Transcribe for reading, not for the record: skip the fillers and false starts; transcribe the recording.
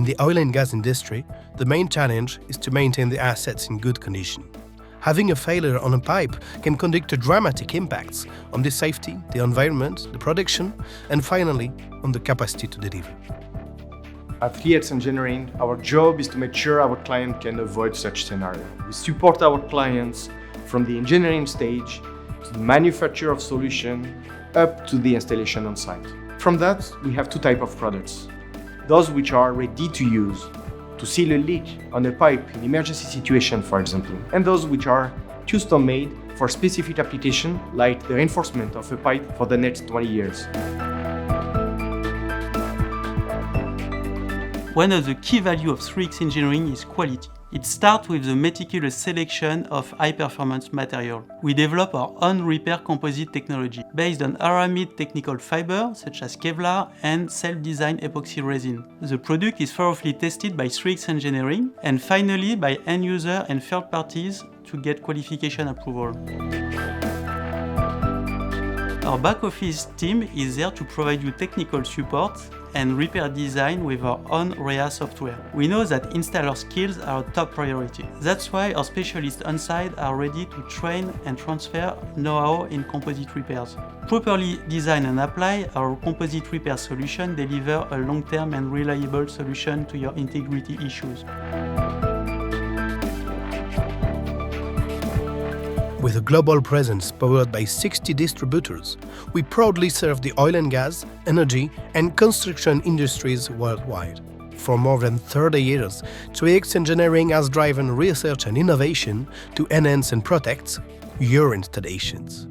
the oil and gas industry, the main challenge is to maintain the assets in good condition. Having a failure on a pipe can conduct to dramatic impacts on the safety, the environment, the production, and finally, on the capacity to deliver. At 3S Engineering, our job is to make sure our client can avoid such scenario. We support our clients from the engineering stage to the manufacture of solution up to the installation on site. From that, we have two types of products. Those which are ready to use, to seal a leak on a pipe in emergency situation, for example, and those which are custom-made for specific application, like the reinforcement of a pipe for the next 20 years. One of the key values of 3X Engineering is quality. It starts with the meticulous selection of high-performance material. We develop our own repair composite technology based on aramid technical fiber such as Kevlar and self-designed epoxy resin. The product is thoroughly tested by 3X Engineering and finally by end user and third parties to get qualification approval. Our back office team is there to provide you technical support and repair design with our own REA software. We know that installer skills are a top priority. That's why our specialists on site are ready to train and transfer know-how in composite repairs. Properly design and apply, our composite repair solution deliver a long-term and reliable solution to your integrity issues. With a global presence powered by 60 distributors, we proudly serve the oil and gas, energy, and construction industries worldwide. For more than 30 years, 3X Engineering has driven research and innovation to enhance and protect your installations.